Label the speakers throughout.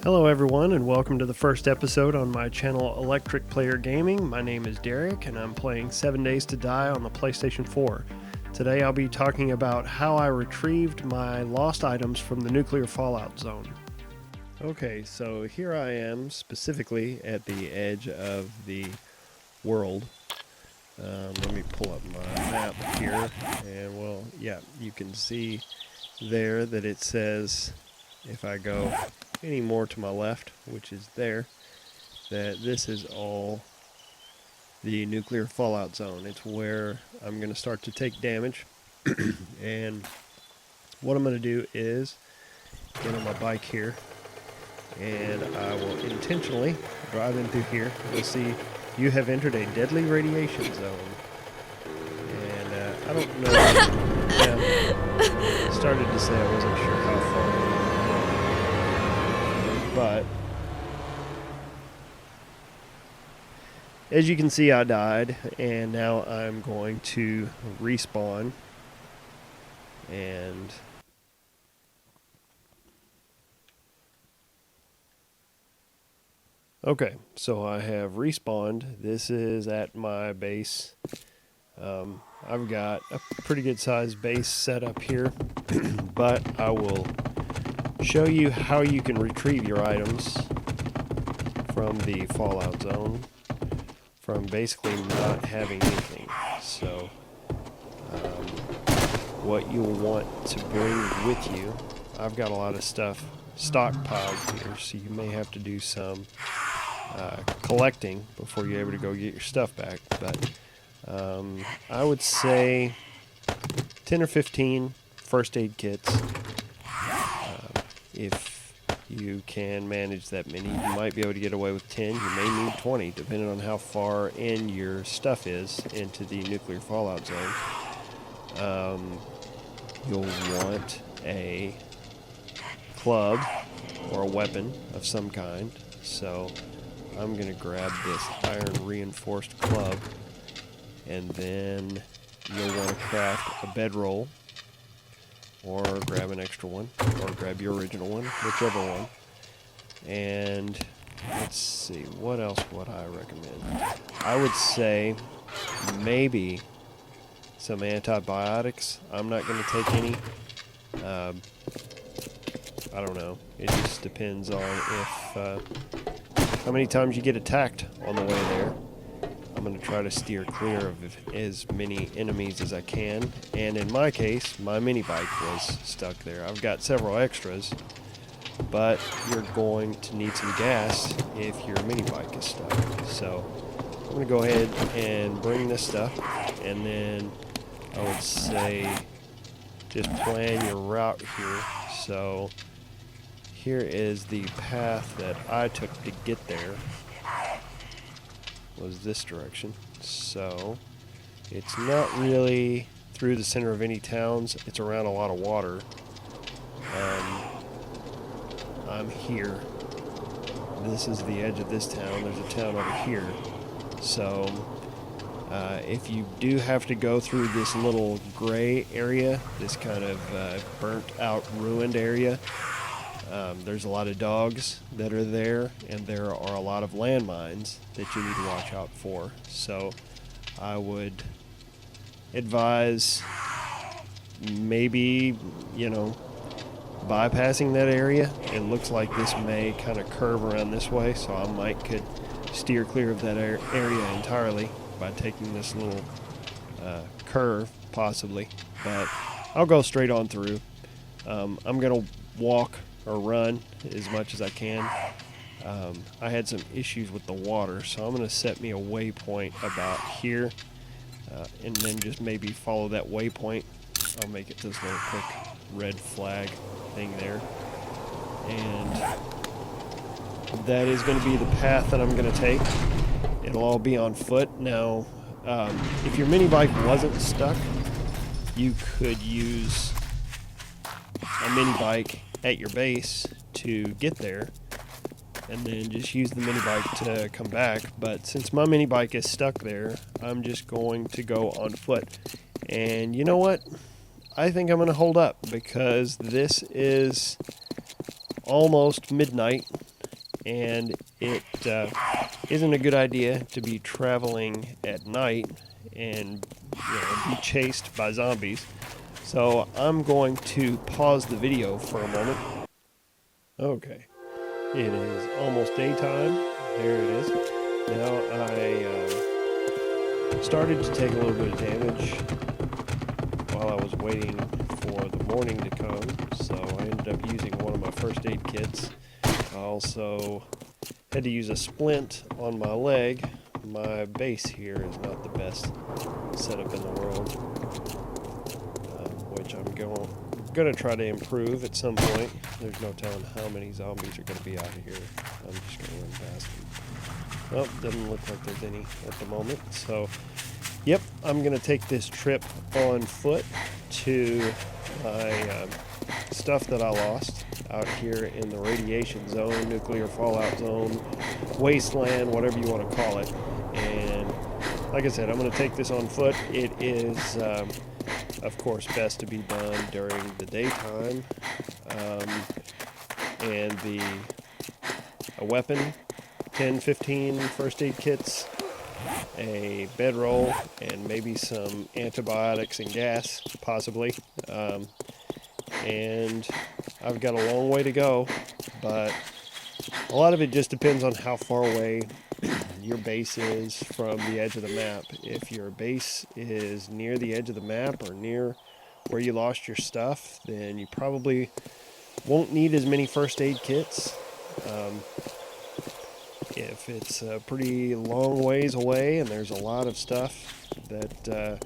Speaker 1: Hello everyone, and welcome to the first episode on my channel Electric Player Gaming. My name is Derek and I'm playing 7 Days to Die on the PlayStation 4. Today I'll be talking about how I retrieved my lost items from the nuclear fallout zone. Okay, so here I am specifically at the edge of the world. Let me pull up my map here, and well, yeah, you can see there that it says, if I go any more to my left, which is there, that this is all the nuclear fallout zone. It's where I'm going to start to take damage. And what I'm going to do is get on my bike here, and I will intentionally drive in through here. You'll see you have entered a deadly radiation zone. And I don't know. Yeah, started to say I wasn't sure how far. But as you can see, I died, and now I'm going to respawn. And okay, so I have respawned. This is at my base. I've got a pretty good sized base set up here, but I will show you how you can retrieve your items from the fallout zone from basically not having anything. So what you'll want to bring with you, I've got a lot of stuff stockpiled here, so you may have to do some collecting before you're able to go get your stuff back, but I would say 10 or 15 first aid kits. If you can manage that many, you might be able to get away with 10. You may need 20, depending on how far in your stuff is into the nuclear fallout zone. You'll want a club or a weapon of some kind. So I'm going to grab this iron reinforced club, and then you'll want to craft a bedroll, or grab an extra one, or grab your original one, whichever one. And let's see, what else would I recommend? I would say maybe some antibiotics. I'm not going to take any. I don't know. It just depends on if how many times you get attacked on the way there. I'm going to try to steer clear of as many enemies as I can. And in my case, my mini bike was stuck there. I've got several extras, but you're going to need some gas if your mini bike is stuck. So I'm going to go ahead and bring this stuff, and then I would say just plan your route here. So here is the path that I took to get there. Was this direction. So it's not really through the center of any towns. It's around a lot of water. I'm here. This is the edge of this town. There's a town over here. So if you do have to go through this little gray area, this kind of burnt out, ruined area, there's a lot of dogs that are there, and there are a lot of landmines that you need to watch out for. So I would advise maybe, bypassing that area. It looks like this may kind of curve around this way, so I could steer clear of that area entirely by taking this little curve, possibly. But I'll go straight on through. I'm going to walk or run as much as I can. I had some issues with the water, so I'm going to set me a waypoint about here, and then just maybe follow that waypoint. I'll make it this little quick red flag thing there, and that is going to be the path that I'm going to take. It'll all be on foot. Now, if your mini bike wasn't stuck, you could use a mini bike at your base to get there, and then just use the mini bike to come back. But since my mini bike is stuck there, I'm just going to go on foot. And you know what? I think I'm going to hold up because this is almost midnight, and it isn't a good idea to be traveling at night and be chased by zombies. So I'm going to pause the video for a moment. Okay, it is almost daytime. There it is. Now I started to take a little bit of damage while I was waiting for the morning to come, so I ended up using one of my first aid kits. I also had to use a splint on my leg. My base here is not the best setup in the world, which I'm going to try to improve at some point. There's no telling how many zombies are going to be out of here. I'm just going to run past them. Well, doesn't look like there's any at the moment. So, yep, I'm going to take this trip on foot to my stuff that I lost out here in the radiation zone, nuclear fallout zone, wasteland, whatever you want to call it. And like I said, I'm going to take this on foot. It is, of course, best to be done during the daytime. And a weapon, 10, 15 first aid kits, a bedroll, and maybe some antibiotics and gas, possibly. And I've got a long way to go, but a lot of it just depends on how far away your base is from the edge of the map. If your base is near the edge of the map or near where you lost your stuff, then you probably won't need as many first aid kits. If it's a pretty long ways away and there's a lot of stuff that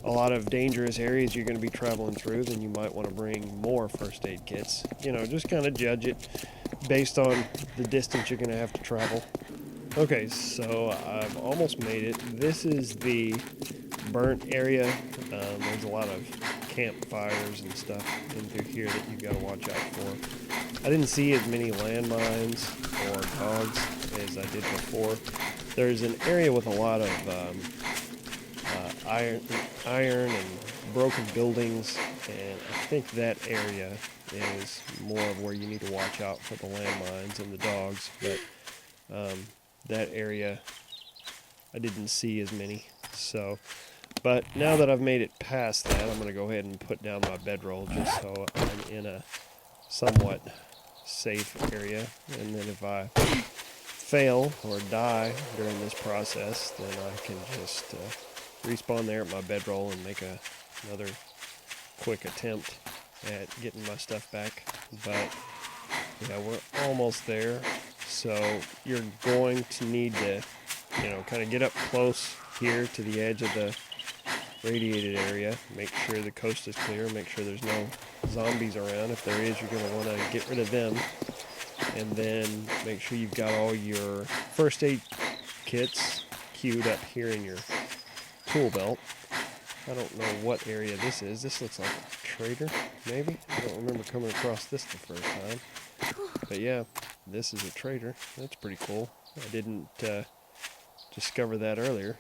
Speaker 1: a lot of dangerous areas you're going to be traveling through, then you might want to bring more first aid kits. Just kind of judge it based on the distance you're going to have to travel. Okay, so I've almost made it. This is the burnt area. There's a lot of campfires and stuff in through here that you've got to watch out for. I didn't see as many landmines or dogs as I did before. There's an area with a lot of iron and broken buildings, and I think that area is more of where you need to watch out for the landmines and the dogs, but that area I didn't see as many. But now that I've made it past that, I'm going to go ahead and put down my bedroll just so I'm in a somewhat safe area, and then if I fail or die during this process, then I can just respawn there at my bedroll and make another quick attempt at getting my stuff back. But yeah, we're almost there, so you're going to need to kind of get up close here to the edge of the radiated area, make sure the coast is clear, make sure there's no zombies around. If there is, you're going to want to get rid of them, and then make sure you've got all your first aid kits queued up here in your tool belt. I don't know what area this is. This looks like a trader, maybe? I don't remember coming across this the first time. But yeah, this is a trader. That's pretty cool. I didn't discover that earlier.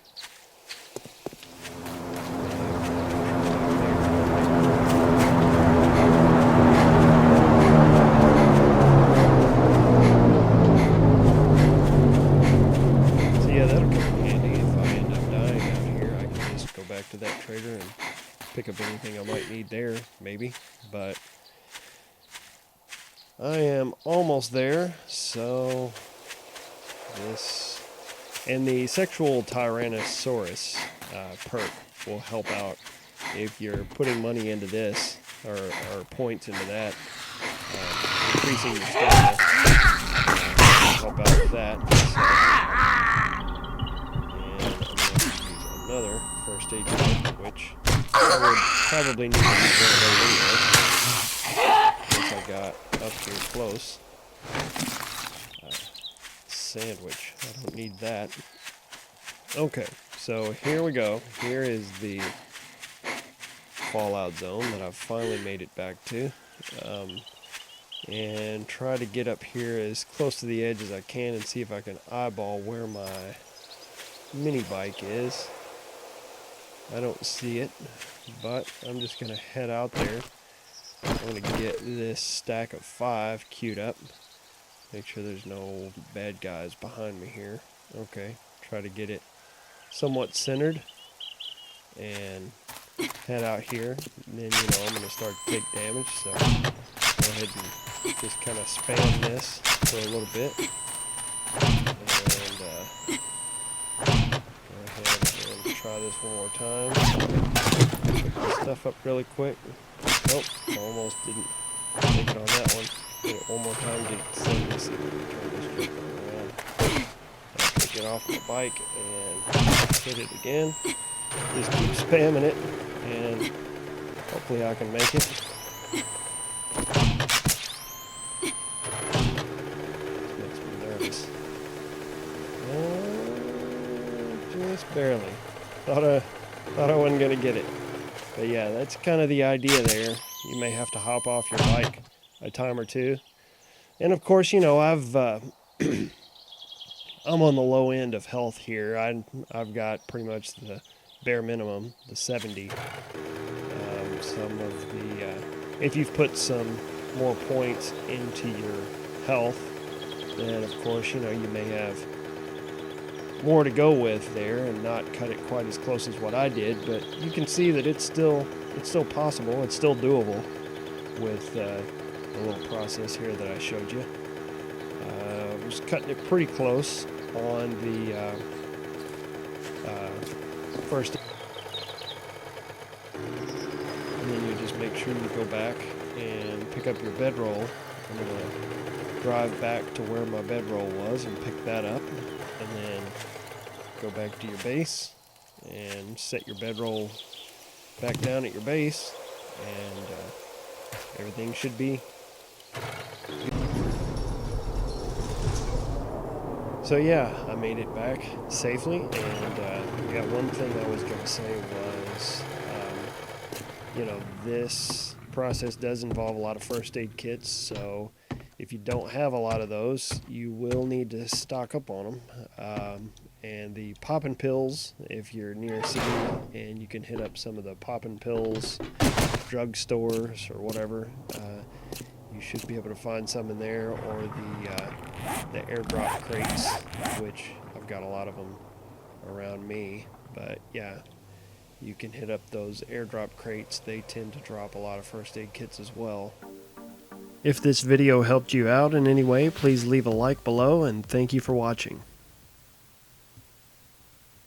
Speaker 1: So yeah, that'll come in handy if I end up dying out here. I can just go back to that trader and pick up anything I might need there, maybe. But I am almost there, so this and the sexual Tyrannosaurus perk will help out if you're putting money into this or points into that, increasing your stamina. Help out with that. So, and I'm going to use another first aid kit, which I would probably need to use one of those anyway. Once I got up here close. Sandwich. I don't need that. Okay, so here we go. Here is the fallout zone that I've finally made it back to. And try to get up here as close to the edge as I can and see if I can eyeball where my mini bike is. I don't see it, but I'm just going to head out there. I'm going to get this stack of 5 queued up. Make sure there's no bad guys behind me here. Okay, try to get it somewhat centered and head out here. And then, I'm going to start to take damage, so go ahead and just kind of spam this for a little bit. And go ahead and try this one more time. Pick this stuff up really quick. Nope, almost didn't take it on that one. Hit it one more time, get it set this. Turn this around. Get off my bike and hit it again. Just keep spamming it, and hopefully I can make it. This makes me nervous. Just barely. Thought I wasn't gonna get it. But yeah, that's kind of the idea there. You may have to hop off your bike a time or two. And of course, I've I'm on the low end of health here. I've got pretty much the bare minimum, the 70. Some of the if you've put some more points into your health, then of course you may have more to go with there and not cut it quite as close as what I did. But you can see that it's still possible. It's still doable with the little process here that I showed you. I was cutting it pretty close on the first, and then you just make sure you go back and pick up your bedroll. I'm going to drive back to where my bedroll was and pick that up, and then go back to your base and set your bedroll back down at your base, and everything should be. So yeah, I made it back safely, and one thing I was going to say was, this process does involve a lot of first aid kits, so if you don't have a lot of those, you will need to stock up on them. And the poppin' pills, if you're near a city and you can hit up some of the poppin' pills drugstores or whatever, you should be able to find some in there, or the airdrop crates, which I've got a lot of them around me. But yeah, you can hit up those airdrop crates. They tend to drop a lot of first aid kits as well. If this video helped you out in any way, please leave a like below, and thank you for watching.